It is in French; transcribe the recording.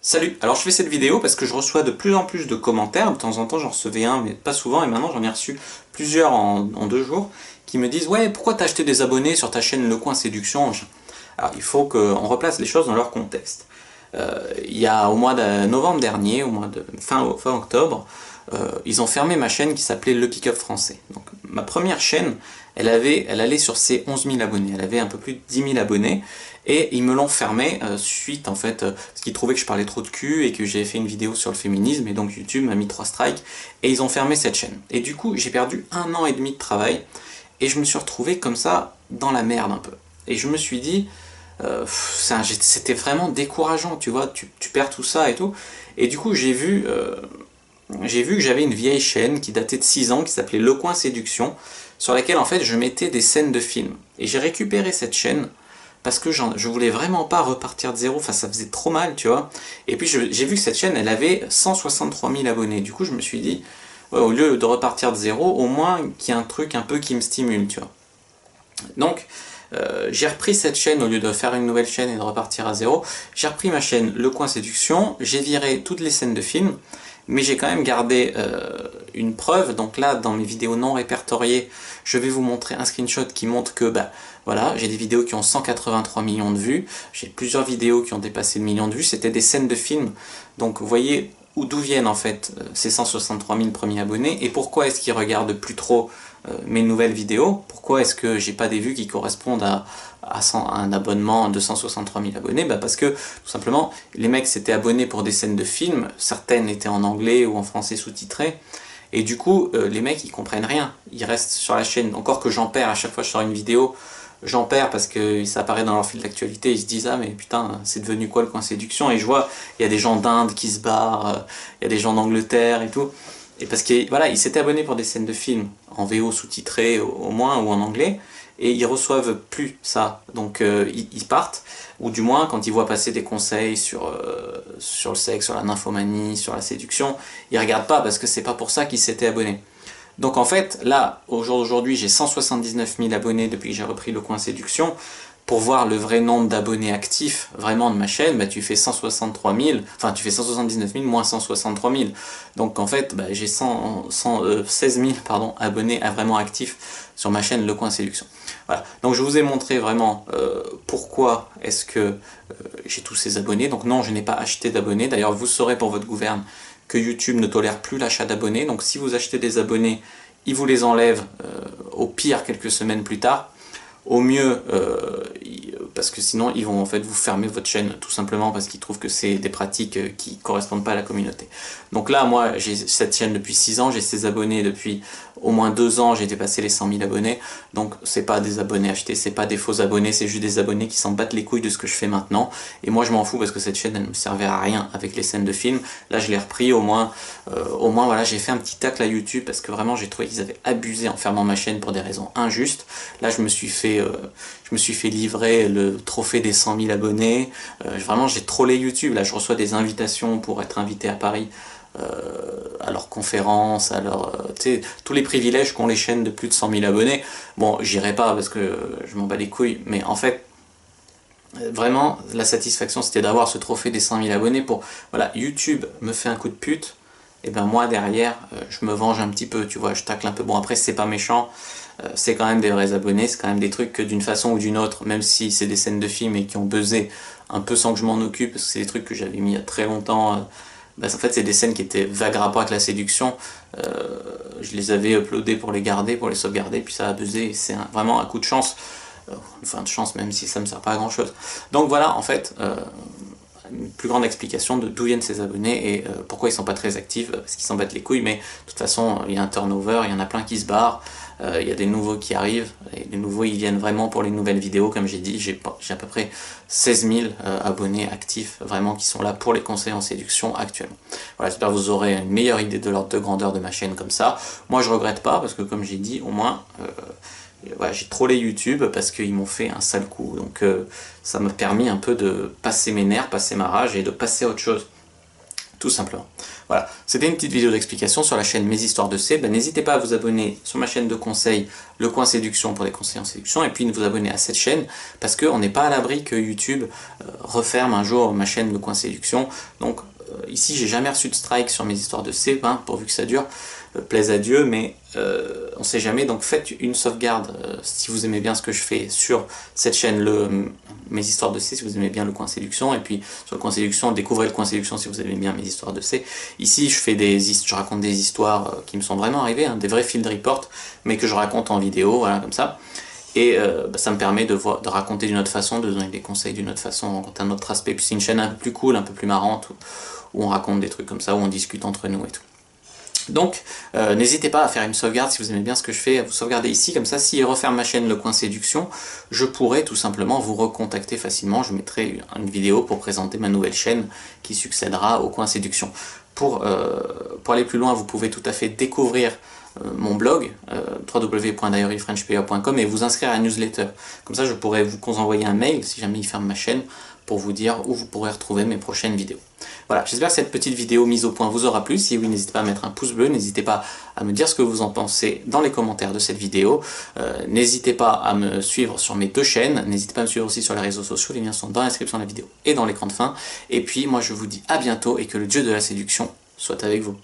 Salut, alors je fais cette vidéo parce que je reçois de plus en plus de commentaires, de temps en temps j'en recevais un mais pas souvent et maintenant j'en ai reçu plusieurs en 2 jours qui me disent ouais pourquoi t'as acheté des abonnés sur ta chaîne Le Coin Séduction. Alors il faut qu'on replace les choses dans leur contexte. Il y a au mois de novembre dernier, au mois de fin octobre, ils ont fermé ma chaîne qui s'appelait Le Pick-up Français. Donc ma première chaîne, elle allait sur ses 11 000 abonnés, elle avait un peu plus de 10 000 abonnés, et ils me l'ont fermé suite en fait, parce qu'ils trouvaient que je parlais trop de cul et que j'avais fait une vidéo sur le féminisme, et donc YouTube m'a mis 3 strikes, et ils ont fermé cette chaîne. Et du coup j'ai perdu 1 an et demi de travail, et je me suis retrouvé comme ça dans la merde un peu. Et je me suis dit, c'était vraiment décourageant, tu vois, tu perds tout ça et tout. Et du coup, j'ai vu que j'avais une vieille chaîne qui datait de 6 ans, qui s'appelait Le Coin Séduction, sur laquelle en fait je mettais des scènes de films. Et j'ai récupéré cette chaîne parce que je voulais vraiment pas repartir de zéro, enfin ça faisait trop mal, tu vois. Et puis j'ai vu que cette chaîne, elle avait 163 000 abonnés. Du coup, je me suis dit, ouais, au lieu de repartir de zéro, au moins qu'il y ait un truc un peu qui me stimule, tu vois. Donc, j'ai repris cette chaîne au lieu de faire une nouvelle chaîne et de repartir à zéro. J'ai repris ma chaîne Le Coin Séduction, j'ai viré toutes les scènes de films, mais j'ai quand même gardé une preuve. Donc là, dans mes vidéos non répertoriées, je vais vous montrer un screenshot qui montre que bah, voilà, j'ai des vidéos qui ont 183 millions de vues, j'ai plusieurs vidéos qui ont dépassé le million de vues, c'était des scènes de films. Donc vous voyez d'où viennent en fait ces 163 000 premiers abonnés et pourquoi est-ce qu'ils regardent plus trop mes nouvelles vidéos. Pourquoi est-ce que j'ai pas des vues qui correspondent à un abonnement de 163 000 abonnés? Bah parce que tout simplement les mecs s'étaient abonnés pour des scènes de films, certaines étaient en anglais ou en français sous-titrées, et du coup les mecs ils comprennent rien, ils restent sur la chaîne, encore que j'en perds à chaque fois que je sors une vidéo. J'en perds parce que ça apparaît dans leur fil d'actualité, ils se disent ah mais putain c'est devenu quoi Le Coin Séduction, et je vois il y a des gens d'Inde qui se barrent, il y a des gens d'Angleterre et tout, et parce que voilà, ils s'étaient abonnés pour des scènes de films en VO sous-titré au moins ou en anglais, et ils reçoivent plus ça, donc ils partent, ou du moins quand ils voient passer des conseils sur le sexe, sur la nymphomanie, sur la séduction, ils regardent pas parce que c'est pas pour ça qu'ils s'étaient abonnés. Donc en fait, là, au jour d'aujourd'hui, j'ai 179 000 abonnés depuis que j'ai repris Le Coin Séduction. Pour voir le vrai nombre d'abonnés actifs vraiment de ma chaîne, bah, tu fais 163 000, enfin tu fais 179 000 moins 163 000. Donc en fait, bah, j'ai 16 000 pardon, abonnés vraiment actifs sur ma chaîne Le Coin Séduction. Voilà. Donc je vous ai montré vraiment pourquoi est-ce que j'ai tous ces abonnés. Donc non, je n'ai pas acheté d'abonnés. D'ailleurs, vous saurez pour votre gouverne que YouTube ne tolère plus l'achat d'abonnés. Donc si vous achetez des abonnés, il vous les enlève au pire quelques semaines plus tard. Au mieux, parce que sinon ils vont en fait vous fermer votre chaîne tout simplement parce qu'ils trouvent que c'est des pratiques qui correspondent pas à la communauté. Donc là, moi j'ai cette chaîne depuis 6 ans, j'ai ces abonnés depuis au moins 2 ans, j'ai dépassé les 100 000 abonnés, donc c'est pas des abonnés achetés, c'est pas des faux abonnés, c'est juste des abonnés qui s'en battent les couilles de ce que je fais maintenant, et moi je m'en fous parce que cette chaîne elle me servait à rien avec les scènes de films. Là je l'ai repris, au moins voilà, j'ai fait un petit tacle à YouTube parce que vraiment j'ai trouvé qu'ils avaient abusé en fermant ma chaîne pour des raisons injustes. Là je me suis fait livrer le trophée des 100 000 abonnés, vraiment j'ai trollé YouTube. Là je reçois des invitations pour être invité à Paris à leurs conférences, à tous les privilèges qu'ont les chaînes de plus de 100 000 abonnés. Bon, j'irai pas parce que je m'en bats les couilles, mais en fait, vraiment, la satisfaction c'était d'avoir ce trophée des 100 000 abonnés pour, voilà, YouTube me fait un coup de pute, et ben moi derrière, je me venge un petit peu, tu vois, je tacle un peu. Bon après, c'est pas méchant, c'est quand même des vrais abonnés, c'est quand même des trucs que d'une façon ou d'une autre, même si c'est des scènes de films et qui ont buzzé un peu sans que je m'en occupe, parce que c'est des trucs que j'avais mis il y a très longtemps, bah, en fait c'est des scènes qui étaient vagues rapport avec la séduction, je les avais uploadées pour les garder, pour les sauvegarder, puis ça a buzzé, c'est vraiment un coup de chance, une fin de chance même si ça me sert pas à grand chose. Donc voilà, en fait, une plus grande explication de d'où viennent ces abonnés et pourquoi ils sont pas très actifs, parce qu'ils s'en battent les couilles, mais de toute façon il y a un turnover, il y en a plein qui se barrent, il y a des nouveaux qui arrivent, et les nouveaux ils viennent vraiment pour les nouvelles vidéos. Comme j'ai dit, j'ai à peu près 16 000 abonnés actifs vraiment qui sont là pour les conseils en séduction actuellement. Voilà, j'espère que vous aurez une meilleure idée de l'ordre de grandeur de ma chaîne comme ça. Moi je regrette pas parce que comme j'ai dit, au moins voilà, j'ai trollé YouTube parce qu'ils m'ont fait un sale coup, donc ça m'a permis un peu de passer mes nerfs, passer ma rage et de passer à autre chose. tout simplement. Voilà, c'était une petite vidéo d'explication sur la chaîne Mes Histoires de C. N'hésitez pas à vous abonner sur ma chaîne de conseils, Le Coin Séduction pour des conseils en séduction, et puis de vous abonner à cette chaîne, parce qu'on n'est pas à l'abri que YouTube referme un jour ma chaîne Le Coin Séduction. Donc ici, j'ai jamais reçu de strike sur Mes Histoires de C, pourvu que ça dure, plaise à Dieu, mais on ne sait jamais. Donc faites une sauvegarde si vous aimez bien ce que je fais sur cette chaîne, Mes Histoires de C, si vous aimez bien Le Coin Séduction, et puis sur Le Coin Séduction, découvrez Le Coin Séduction si vous aimez bien Mes Histoires de C. Ici, je raconte des histoires qui me sont vraiment arrivées, des vrais field reports, mais que je raconte en vidéo, voilà, comme ça. Et ça me permet de raconter d'une autre façon, de donner des conseils d'une autre façon, raconter un autre aspect. Puis c'est une chaîne un peu plus cool, un peu plus marrante, où on raconte des trucs comme ça, où on discute entre nous et tout. Donc, n'hésitez pas à faire une sauvegarde si vous aimez bien ce que je fais, à vous sauvegarder ici, comme ça, s'il referme ma chaîne Le Coin Séduction, je pourrai tout simplement vous recontacter facilement. Je mettrai une vidéo pour présenter ma nouvelle chaîne qui succédera au Coin Séduction. Pour aller plus loin, vous pouvez tout à fait découvrir mon blog, www.diaryfrenchplayer.com, et vous inscrire à la newsletter. Comme ça, je pourrai vous envoyer un mail si jamais il ferme ma chaîne pour vous dire où vous pourrez retrouver mes prochaines vidéos. Voilà, j'espère que cette petite vidéo mise au point vous aura plu. Si oui, n'hésitez pas à mettre un pouce bleu, n'hésitez pas à me dire ce que vous en pensez dans les commentaires de cette vidéo. N'hésitez pas à me suivre sur mes deux chaînes, n'hésitez pas à me suivre aussi sur les réseaux sociaux, les liens sont dans la description de la vidéo et dans l'écran de fin. Et puis moi je vous dis à bientôt et que le dieu de la séduction soit avec vous.